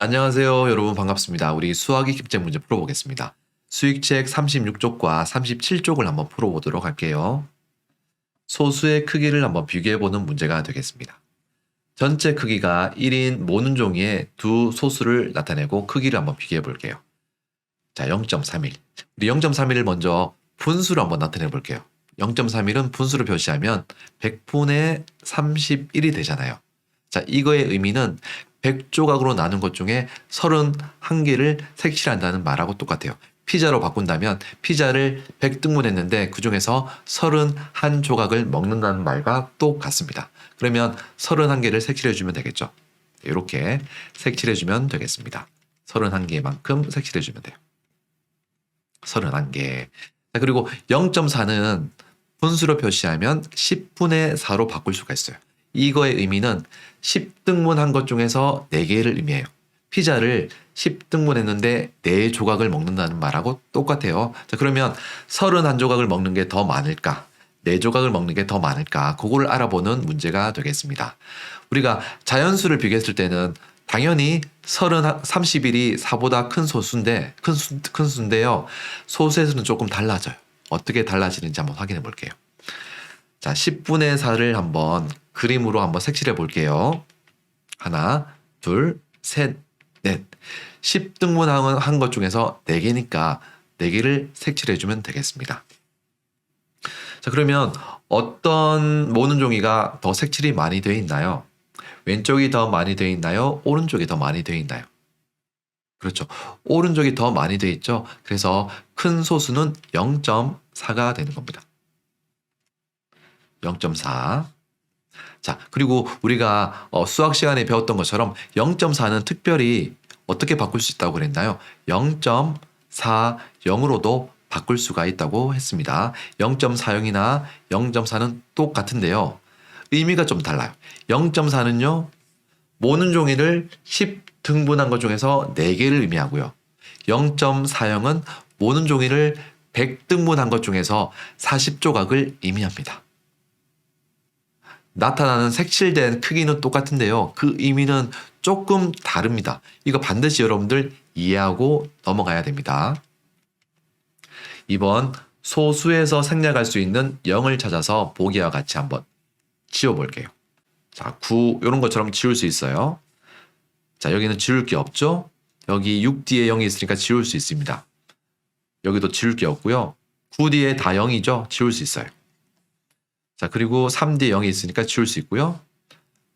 안녕하세요. 여러분 반갑습니다. 우리 수학이 깁제 문제 풀어보겠습니다. 수익책 36쪽과 37쪽을 한번 풀어보도록 할게요. 소수의 크기를 한번 비교해보는 문제가 되겠습니다. 전체 크기가 1인 모는 종이의 두 소수를 나타내고 크기를 한번 비교해 볼게요. 자, 0.31. 우리 0.31을 먼저 분수로 한번 나타내 볼게요. 0.31은 분수로 표시하면 100분의 31이 되잖아요. 자, 이거의 의미는 100조각으로 나눈 것 중에 31개를 색칠한다는 말하고 똑같아요. 피자로 바꾼다면 피자를 100등분 했는데 그 중에서 31조각을 먹는다는 말과 똑같습니다. 그러면 31개를 색칠해주면 되겠죠. 이렇게 색칠해주면 되겠습니다. 31개만큼 색칠해주면 돼요. 31개. 그리고 0.4는 분수로 표시하면 10분의 4로 바꿀 수가 있어요. 이거의 의미는 10등분 한 것 중에서 4개를 의미해요. 피자를 10등분 했는데 4조각을 먹는다는 말하고 똑같아요. 자, 그러면 31조각을 먹는 게 더 많을까? 4조각을 먹는 게 더 많을까? 그거를 알아보는 문제가 되겠습니다. 우리가 자연수를 비교했을 때는 당연히 30일이 4보다 큰 소수인데, 큰 수인데요. 소수에서는 조금 달라져요. 어떻게 달라지는지 한번 확인해 볼게요. 자, 10분의 4를 한번 그림으로 한번 색칠해 볼게요. 하나, 둘, 셋, 넷. 10등분 한 것 중에서 4개니까 4개를 색칠해 주면 되겠습니다. 자, 그러면 어떤 모는 종이가 더 색칠이 많이 되어 있나요? 왼쪽이 더 많이 되어 있나요? 오른쪽이 더 많이 되어 있나요? 그렇죠. 오른쪽이 더 많이 되어 있죠. 그래서 큰 소수는 0.4가 되는 겁니다. 0.4. 자, 그리고 우리가 수학 시간에 배웠던 것처럼 0.4는 특별히 어떻게 바꿀 수 있다고 그랬나요? 0.40으로도 바꿀 수가 있다고 했습니다. 0.40이나 0.4는 똑같은데요. 의미가 좀 달라요. 0.4는요. 모는 종이를 10등분한 것 중에서 4개를 의미하고요. 0.40은 모는 종이를 100등분한 것 중에서 40조각을 의미합니다. 나타나는 색칠된 크기는 똑같은데요. 그 의미는 조금 다릅니다. 이거 반드시 여러분들 이해하고 넘어가야 됩니다. 2번 소수에서 생략할 수 있는 0을 찾아서 보기와 같이 한번 지워볼게요. 자, 9 이런 것처럼 지울 수 있어요. 자, 여기는 지울 게 없죠? 여기 6 뒤에 0이 있으니까 지울 수 있습니다. 여기도 지울 게 없고요. 9 뒤에 다 0이죠? 지울 수 있어요. 자, 그리고 3 뒤에 0이 있으니까 지울 수 있고요.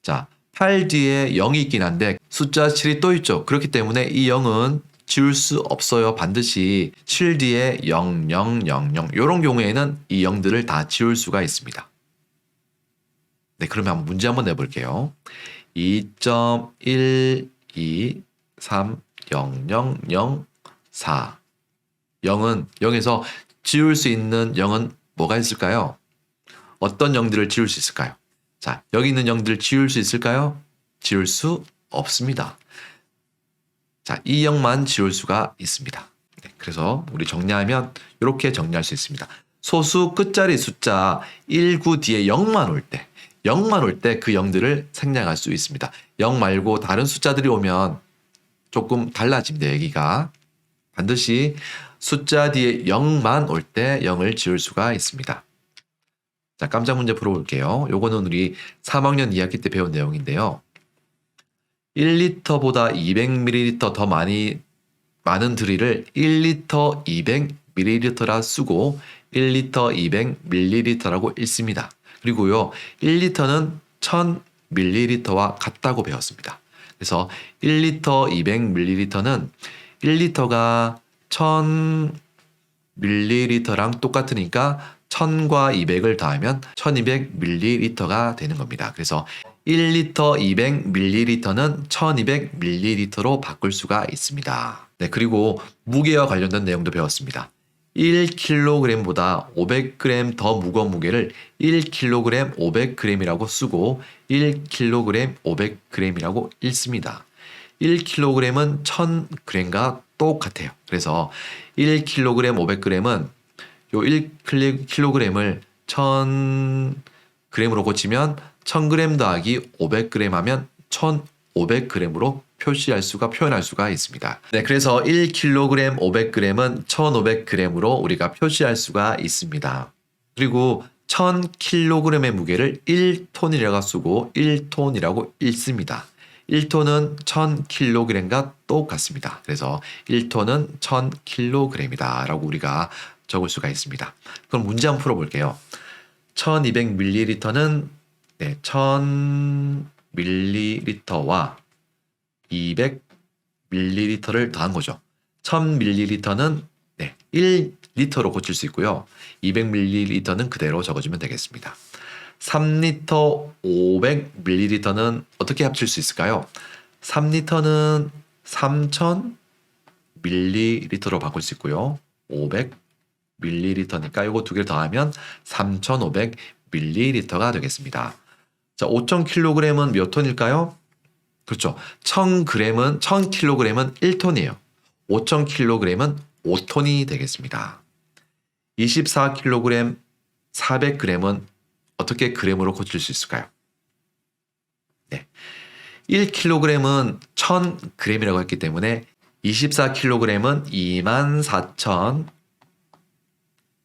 자, 8 뒤에 0이 있긴 한데 숫자 7이 또 있죠. 그렇기 때문에 이 0은 지울 수 없어요. 반드시 7 뒤에 0, 0, 0, 0 이런 경우에는 이 0들을 다 지울 수가 있습니다. 네, 그러면 문제 한번 내볼게요. 2.1230004 0은 0에서 지울 수 있는 0은 뭐가 있을까요? 어떤 0들을 지울 수 있을까요? 자, 여기 있는 0들을 지울 수 있을까요? 지울 수 없습니다. 자, 이 0만 지울 수가 있습니다. 네, 그래서 우리 정리하면 이렇게 정리할 수 있습니다. 소수 끝자리 숫자 19 뒤에 0만 올 때, 0만 올 때 그 0들을 생략할 수 있습니다. 0 말고 다른 숫자들이 오면 조금 달라집니다. 얘기가. 반드시 숫자 뒤에 0만 올 때 0을 지울 수가 있습니다. 자, 깜짝 문제 풀어볼게요. 요거는 우리 3학년 2학기 때 배운 내용인데요. 1리터보다 200ml 더 많은 드릴을 1리터 200ml라 쓰고 1리터 200ml라고 읽습니다. 그리고요, 1리터는 1000ml와 같다고 배웠습니다. 그래서 1리터 200ml는 1리터가 1000ml랑 똑같으니까 1000과 200을 더하면 1200ml가 되는 겁니다. 그래서 1리터 200ml는 1200ml로 바꿀 수가 있습니다. 네, 그리고 무게와 관련된 내용도 배웠습니다. 1kg보다 500g 더 무거운 무게를 1kg 500g이라고 쓰고 1kg 500g이라고 읽습니다. 1kg은 1000g과 똑같아요. 그래서 1kg 500g은 요 1kg을 1000g으로 고치면 1000g 더하기 500g 하면 1500g으로 표현할 수가 있습니다. 네, 그래서 1kg 500g은 1500g으로 우리가 표시할 수가 있습니다. 그리고 1000kg의 무게를 1톤이라고 쓰고 1톤이라고 읽습니다. 1톤은 1000kg과 똑같습니다. 그래서 1톤은 1000kg이다 라고 우리가 적을 수가 있습니다. 그럼 문제 한번 풀어볼게요. 1200ml는 1000ml와 200ml를 더한 거죠. 1000ml는 1리터로 고칠 수 있고요. 200ml는 그대로 적어주면 되겠습니다. 3리터 500ml는 어떻게 합칠 수 있을까요? 3리터는 3000ml로 바꿀 수 있고요. 500ml니까 이거 두 개를 더하면 3500ml가 되겠습니다. 자, 5000kg은 몇 톤일까요? 그렇죠. 1000kg은 1톤이에요. 5000kg은 5톤이 되겠습니다. 24kg 400g은 어떻게 g으로 고칠 수 있을까요? 1kg은 1000g이라고 했기 때문에 24kg은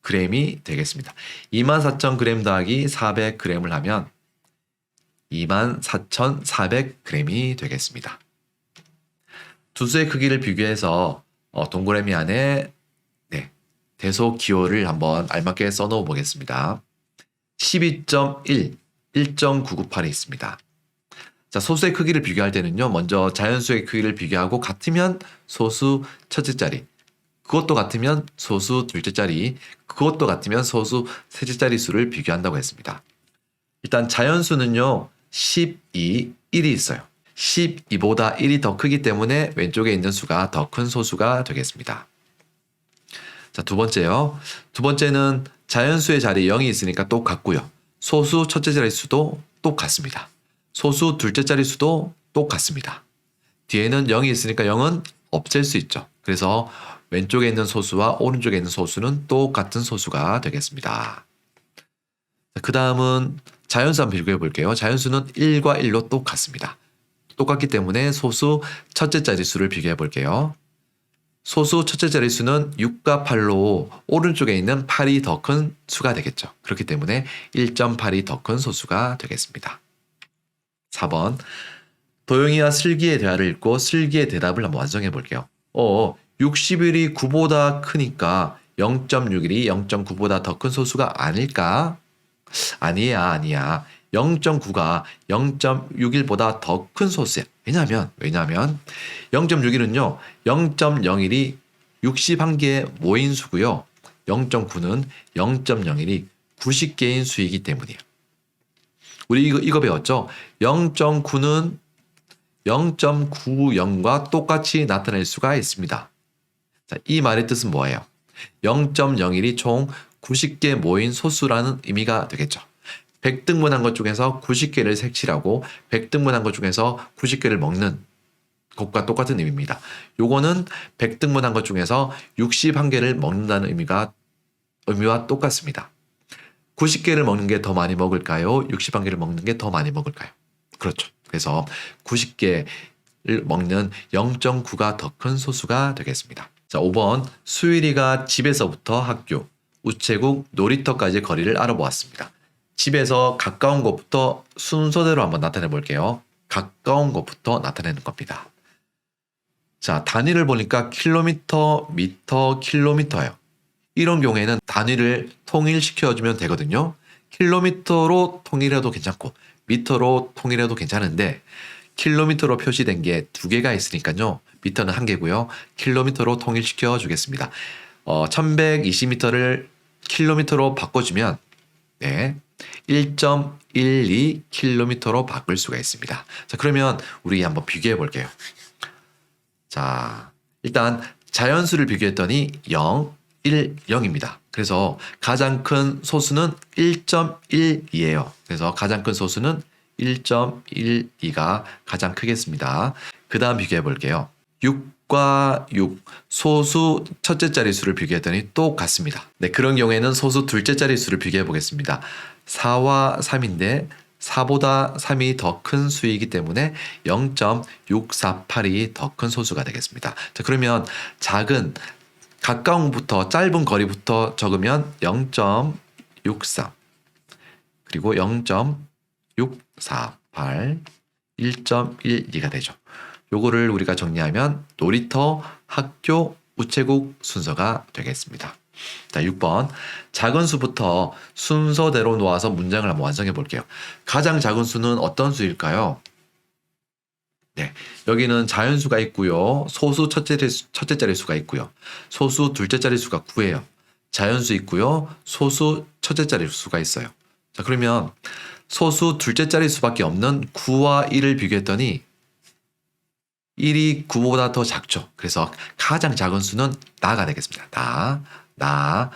24,000g이 되겠습니다. 24,000g 더하기 400g을 하면 24,400g이 되겠습니다. 두 수의 크기를 비교해서 동그라미 안에 대소 기호를 한번 알맞게 써놓아 보겠습니다. 12.1, 1.998이 있습니다. 자, 소수의 크기를 비교할 때는요, 먼저 자연수의 크기를 비교하고 같으면 소수 첫째 자리, 그것도 같으면 소수 둘째 자리, 그것도 같으면 소수 셋째 자리 수를 비교한다고 했습니다. 일단 자연수는요, 12, 1이 있어요. 12보다 1이 더 크기 때문에 왼쪽에 있는 수가 더 큰 소수가 되겠습니다. 자, 두 번째요. 두 번째는 자연수의 자리에 0이 있으니까 똑같고요. 소수 첫째 자리 수도 똑같습니다. 소수 둘째 자리 수도 똑같습니다. 뒤에는 0이 있으니까 0은 없앨 수 있죠. 그래서 왼쪽에 있는 소수와 오른쪽에 있는 소수는 똑같은 소수가 되겠습니다. 그 다음은 자연수 한번 비교해 볼게요. 자연수는 1과 1로 똑같습니다. 똑같기 때문에 소수 첫째 자릿수를 비교해 볼게요. 소수 첫째 자릿수는 6과 8로 오른쪽에 있는 8이 더 큰 수가 되겠죠. 그렇기 때문에 1.8이 더 큰 소수가 되겠습니다. 4번 도영이와 슬기의 대화를 읽고 슬기의 대답을 한번 완성해 볼게요. 60일이 9보다 크니까 0.6일이 0.9보다 더 큰 소수가 아닐까? 아니야. 0.9가 0.61보다 더 큰 소수야. 왜냐하면 0.61은요. 0.01이 61개의 모인 수고요. 0.9는 0.01이 90개인 수이기 때문이에요. 우리 이거 배웠죠? 0.9는 0.90과 똑같이 나타낼 수가 있습니다. 자, 이 말의 뜻은 뭐예요? 0.01이 총 90개 모인 소수라는 의미가 되겠죠. 100등분한 것 중에서 90개를 색칠하고 100등분한 것 중에서 90개를 먹는 것과 똑같은 의미입니다. 요거는 100등분한 것 중에서 61개를 먹는다는 의미와 똑같습니다. 90개를 먹는 게 더 많이 먹을까요? 61개를 먹는 게 더 많이 먹을까요? 그렇죠. 그래서 90개를 먹는 0.9가 더 큰 소수가 되겠습니다. 자, 5번 수일이가 집에서부터 학교, 우체국, 놀이터까지 거리를 알아보았습니다. 집에서 가까운 곳부터 순서대로 한번 나타내 볼게요. 가까운 곳부터 나타내는 겁니다. 자, 단위를 보니까 킬로미터, 미터, 킬로미터예요. 이런 경우에는 단위를 통일시켜주면 되거든요. 킬로미터로 통일해도 괜찮고 미터로 통일해도 괜찮은데 킬로미터로 표시된 게 두 개가 있으니까요. 미터는 한 개고요. 킬로미터로 통일시켜 주겠습니다. 1120m를 킬로미터로 바꿔주면 1.12km로 바꿀 수가 있습니다. 자, 그러면 우리 한번 비교해 볼게요. 자, 일단 자연수를 비교했더니 0, 1, 0입니다. 그래서 가장 큰 소수는 1.12예요. 그래서 가장 큰 소수는 1.12가 가장 크겠습니다. 그 다음 비교해 볼게요. 6과 6, 소수 첫째 자릿수를 비교했더니 똑같습니다. 네, 그런 경우에는 소수 둘째 자릿수를 비교해 보겠습니다. 4와 3인데 4보다 3이 더 큰 수이기 때문에 0.648이 더 큰 소수가 되겠습니다. 자, 그러면 작은 가까운부터 짧은 거리부터 적으면 0.63 그리고 0.648 1.12가 되죠. 요거를 우리가 정리하면 놀이터, 학교, 우체국 순서가 되겠습니다. 자, 6번. 작은 수부터 순서대로 놓아서 문장을 한번 완성해 볼게요. 가장 작은 수는 어떤 수일까요? 네, 여기는 자연수가 있고요. 소수 첫째 자릿수가 있고요. 소수 둘째 자릿수가 9예요. 자연수 있고요. 소수 첫째 자릿수가 있어요. 자, 그러면 소수 둘째 자릿수밖에 없는 9와 1을 비교했더니 1이 9보다 더 작죠. 그래서 가장 작은 수는 나가 되겠습니다. 나.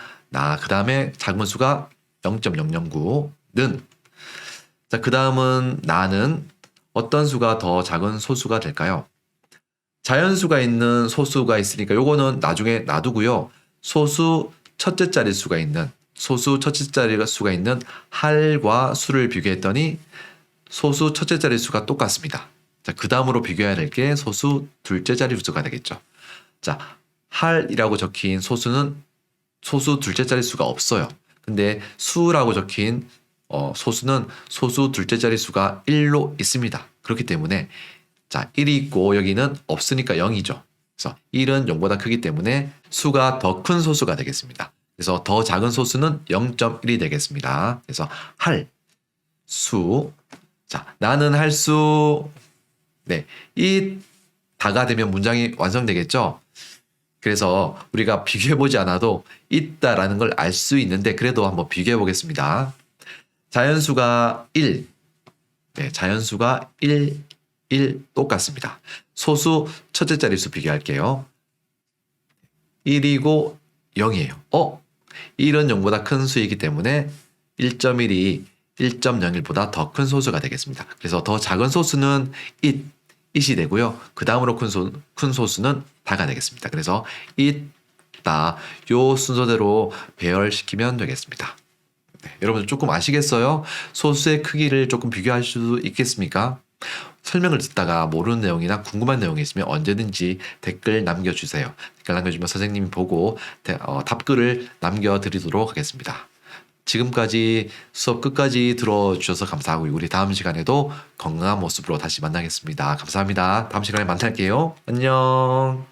그 다음에 작은 수가 0.009는. 자, 그 다음은 나는 어떤 수가 더 작은 소수가 될까요? 자연수가 있는 소수가 있으니까 요거는 나중에 놔두고요. 소수 첫째 자릿수가 있는 할과 수를 비교했더니 소수 첫째 자릿수가 똑같습니다. 자, 그 다음으로 비교해야 될 게 소수 둘째 자릿수가 되겠죠. 자, 할이라고 적힌 소수는 소수 둘째 자릿수가 없어요. 근데 수라고 적힌 소수는 소수 둘째 자릿수가 1로 있습니다. 그렇기 때문에 자, 1이 있고 여기는 없으니까 0이죠. 그래서 1은 0보다 크기 때문에 수가 더 큰 소수가 되겠습니다. 그래서 더 작은 소수는 0.1이 되겠습니다. 그래서 할, 수. 자, 나는 할 수. 네, 이 다가 되면 문장이 완성되겠죠. 그래서 우리가 비교해보지 않아도 있다라는 걸 알 수 있는데 그래도 한번 비교해보겠습니다. 자연수가 1. 네, 자연수가 1 똑같습니다. 소수 첫째 자릿수 비교할게요. 1이고 0이에요. 1은 0보다 큰 수이기 때문에 1.1이 1.01보다 더 큰 소수가 되겠습니다. 그래서 더 작은 소수는 it이 되고요. 그 다음으로 큰 소수는 다가 되겠습니다. 그래서 it, 다, 요 순서대로 배열시키면 되겠습니다. 네, 여러분 조금 아시겠어요? 소수의 크기를 조금 비교할 수 있겠습니까? 설명을 듣다가 모르는 내용이나 궁금한 내용이 있으면 언제든지 댓글 남겨주세요. 댓글 남겨주면 선생님이 보고 답글을 남겨드리도록 하겠습니다. 지금까지 수업 끝까지 들어주셔서 감사하고 우리 다음 시간에도 건강한 모습으로 다시 만나겠습니다. 감사합니다. 다음 시간에 만날게요. 안녕.